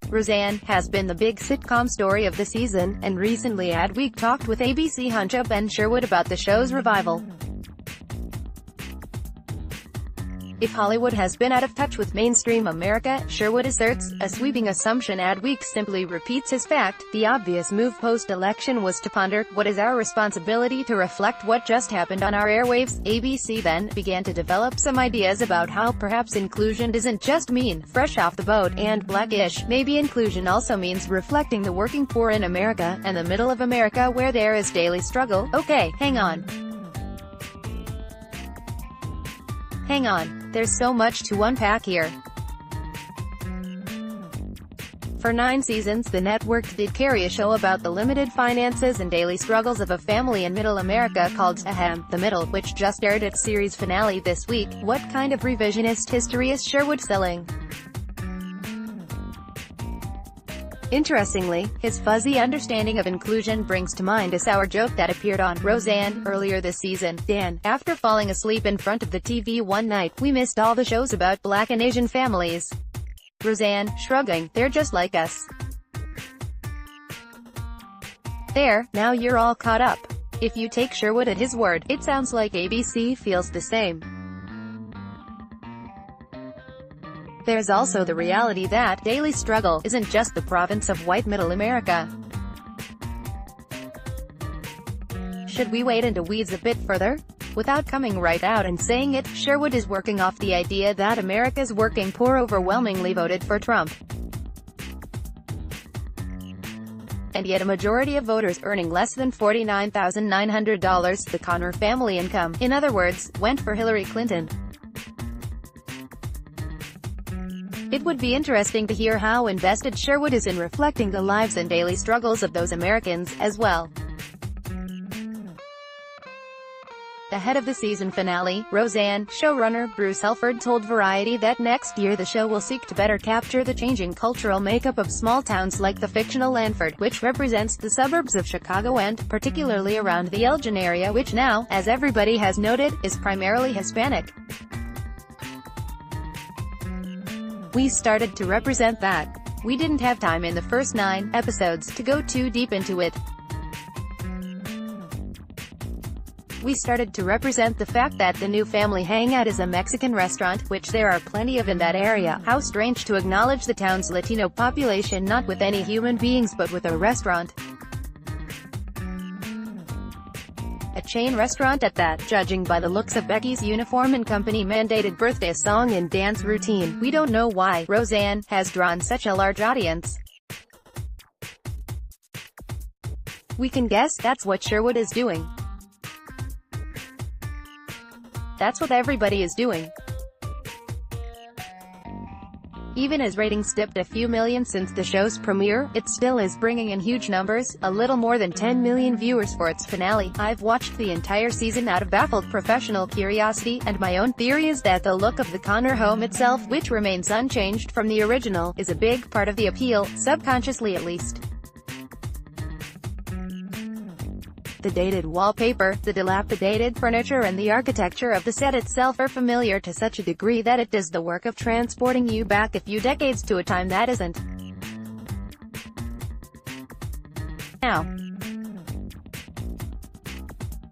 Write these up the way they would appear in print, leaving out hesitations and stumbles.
Roseanne has been the big sitcom story of the season, and recently Adweek talked with ABC honcho Ben Sherwood about the show's revival. If Hollywood has been out of touch with mainstream America, Sherwood asserts, a sweeping assumption. Adweek simply repeats his fact. The obvious move post-election was to ponder, what is our responsibility to reflect what just happened on our airwaves? ABC then began to develop some ideas about how perhaps inclusion doesn't just mean fresh off the boat and blackish. Maybe inclusion also means reflecting the working poor in America, and the middle of America where there is daily struggle. Okay, hang on. There's so much to unpack here. For 9 seasons, the network did carry a show about the limited finances and daily struggles of a family in Middle America called The Middle, which just aired its series finale this week. What kind of revisionist history is Sherwood selling? Interestingly, his fuzzy understanding of inclusion brings to mind a sour joke that appeared on Roseanne earlier this season. Dan, after falling asleep in front of the TV one night, we missed all the shows about Black and Asian families. Roseanne, shrugging, they're just like us. There, now you're all caught up. If you take Sherwood at his word, it sounds like ABC feels the same. There's also the reality that daily struggle isn't just the province of white middle America. Should we wade into weeds a bit further? Without coming right out and saying it, Sherwood is working off the idea that America's working poor overwhelmingly voted for Trump. And yet a majority of voters earning less than $49,900, the Connor family income, in other words, went for Hillary Clinton. It would be interesting to hear how invested Sherwood is in reflecting the lives and daily struggles of those Americans, as well. Ahead of the season finale, Roseanne showrunner Bruce Helford told Variety that next year the show will seek to better capture the changing cultural makeup of small towns like the fictional Lanford, which represents the suburbs of Chicago and, particularly around the Elgin area, which now, as everybody has noted, is primarily Hispanic. We started to represent that. We didn't have time in the first 9 episodes to go too deep into it. We started to represent the fact that the new family hangout is a Mexican restaurant, which there are plenty of in that area. How strange to acknowledge the town's Latino population not with any human beings but with a restaurant. A chain restaurant at that, judging by the looks of Becky's uniform and company-mandated birthday song and dance routine. We don't know why Roseanne has drawn such a large audience. We can guess that's what Sherwood is doing. That's what everybody is doing. Even as ratings dipped a few million since the show's premiere, it still is bringing in huge numbers, a little more than 10 million viewers for its finale. I've watched the entire season out of baffled professional curiosity, and my own theory is that the look of the Connor home itself, which remains unchanged from the original, is a big part of the appeal, subconsciously at least. The dated wallpaper, the dilapidated furniture and the architecture of the set itself are familiar to such a degree that it does the work of transporting you back a few decades to a time that isn't now.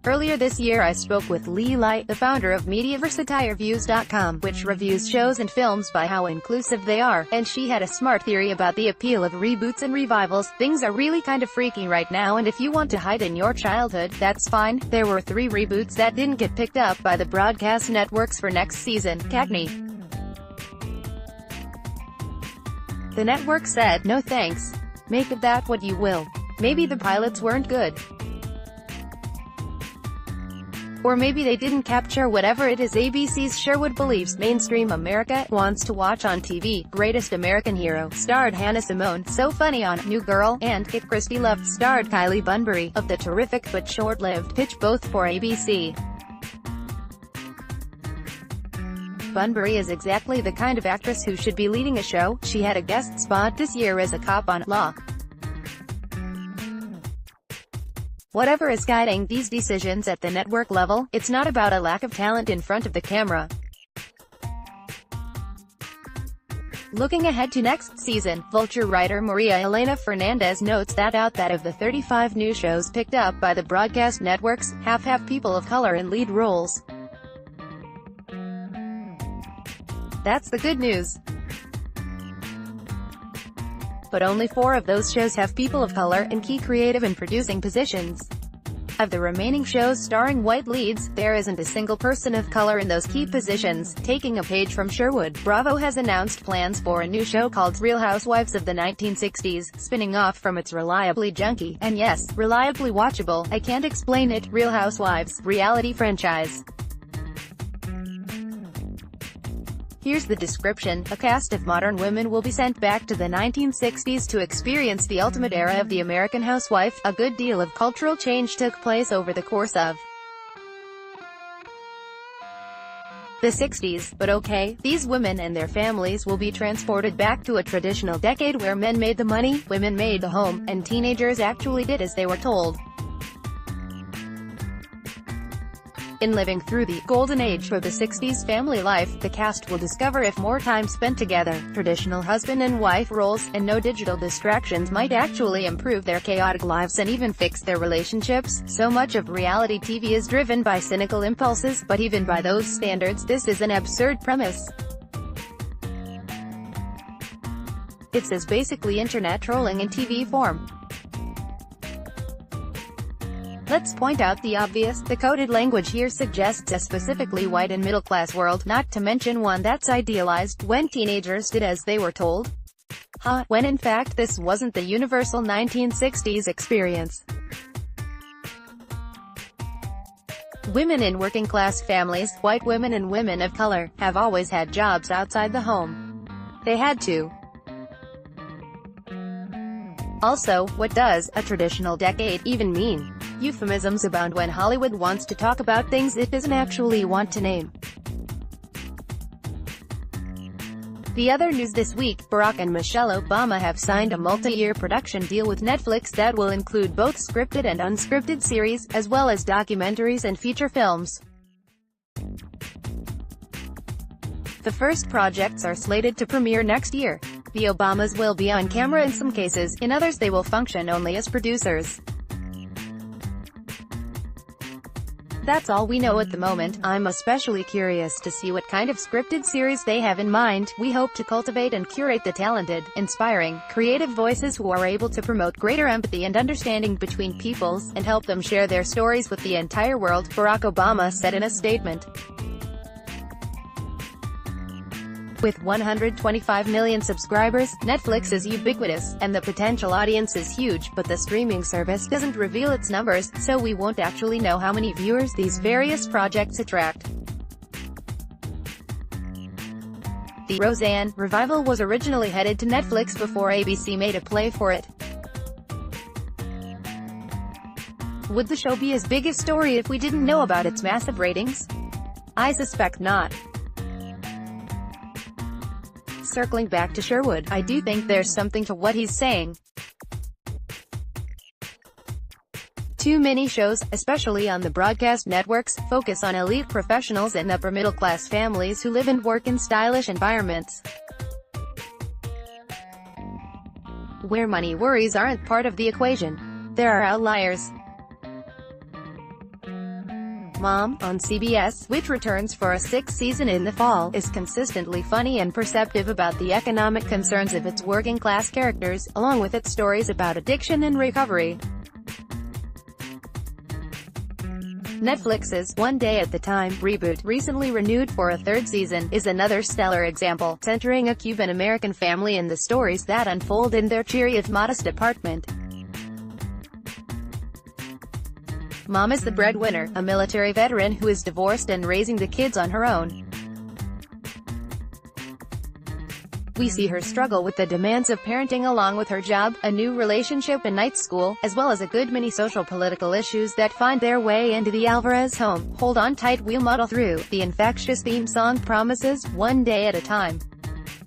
Earlier this year I spoke with Lee Light, the founder of MediaVersatireViews.com, which reviews shows and films by how inclusive they are, and she had a smart theory about the appeal of reboots and revivals. Things are really kind of freaky right now, and if you want to hide in your childhood, that's fine. There were 3 reboots that didn't get picked up by the broadcast networks for next season. Cagney. The network said, no thanks. Make of that what you will. Maybe the pilots weren't good. Or maybe they didn't capture whatever it is ABC's Sherwood believes mainstream America wants to watch on TV. Greatest American Hero starred Hannah Simone, so funny on New Girl, and Kit Christie Love starred Kylie Bunbury, of the terrific but short-lived Pitch, both for ABC. Bunbury is exactly the kind of actress who should be leading a show. She had a guest spot this year as a cop on Law. Whatever is guiding these decisions at the network level, it's not about a lack of talent in front of the camera. Looking ahead to next season, Vulture writer Maria Elena Fernandez notes that of the 35 new shows picked up by the broadcast networks, half have people of color in lead roles. That's the good news. But only 4 of those shows have people of color in key creative and producing positions. Of the remaining shows starring white leads, there isn't a single person of color in those key positions. Taking a page from Sherwood, Bravo has announced plans for a new show called Real Housewives of the 1960s, spinning off from its reliably junky, and yes, reliably watchable, I can't explain it, Real Housewives, reality franchise. Here's the description: a cast of modern women will be sent back to the 1960s to experience the ultimate era of the American housewife. A good deal of cultural change took place over the course of the 60s, but okay, these women and their families will be transported back to a traditional decade where men made the money, women made the home, and teenagers actually did as they were told. In living through the golden age of the 60s family life, the cast will discover if more time spent together, traditional husband and wife roles, and no digital distractions might actually improve their chaotic lives and even fix their relationships. So much of reality TV is driven by cynical impulses, but even by those standards, this is an absurd premise. It's basically internet trolling in TV form. Let's point out the obvious: the coded language here suggests a specifically white and middle-class world, not to mention one that's idealized, when teenagers did as they were told. When in fact this wasn't the universal 1960s experience. Women in working-class families, white women and women of color, have always had jobs outside the home. They had to. Also, what does a traditional decade even mean? Euphemisms abound when Hollywood wants to talk about things it doesn't actually want to name. The other news this week: Barack and Michelle Obama have signed a multi-year production deal with Netflix that will include both scripted and unscripted series, as well as documentaries and feature films. The first projects are slated to premiere next year. The Obamas will be on camera in some cases, in others they will function only as producers. That's all we know at the moment. I'm especially curious to see what kind of scripted series they have in mind. We hope to cultivate and curate the talented, inspiring, creative voices who are able to promote greater empathy and understanding between peoples, and help them share their stories with the entire world, Barack Obama said in a statement. With 125 million subscribers, Netflix is ubiquitous, and the potential audience is huge, but the streaming service doesn't reveal its numbers, so we won't actually know how many viewers these various projects attract. The Roseanne revival was originally headed to Netflix before ABC made a play for it. Would the show be as big a story if we didn't know about its massive ratings? I suspect not. Circling back to Sherwood, I do think there's something to what he's saying. Too many shows, especially on the broadcast networks, focus on elite professionals and upper-middle-class families who live and work in stylish environments, where money worries aren't part of the equation. There are outliers. Mom, on CBS, which returns for a 6th season in the fall, is consistently funny and perceptive about the economic concerns of its working-class characters, along with its stories about addiction and recovery. Netflix's One Day at a Time reboot, recently renewed for a 3rd season, is another stellar example, centering a Cuban-American family and the stories that unfold in their cheery if modest apartment. Mom is the breadwinner, a military veteran who is divorced and raising the kids on her own. We see her struggle with the demands of parenting along with her job, a new relationship and night school, as well as a good many social political issues that find their way into the Alvarez home. Hold on tight, we'll muddle through. The infectious theme song promises, one day at a time.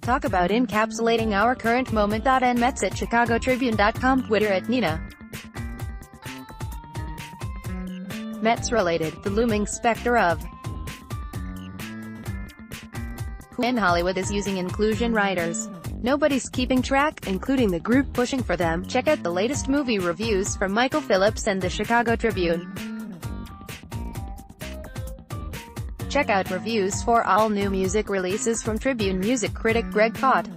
Talk about encapsulating our current moment. And Mets at ChicagoTribune.com, Twitter at Nina. Mets-related, the looming specter of when Hollywood is using inclusion writers. Nobody's keeping track, including the group pushing for them. Check out the latest movie reviews from Michael Phillips and the Chicago Tribune. Check out reviews for all new music releases from Tribune music critic Greg Kot.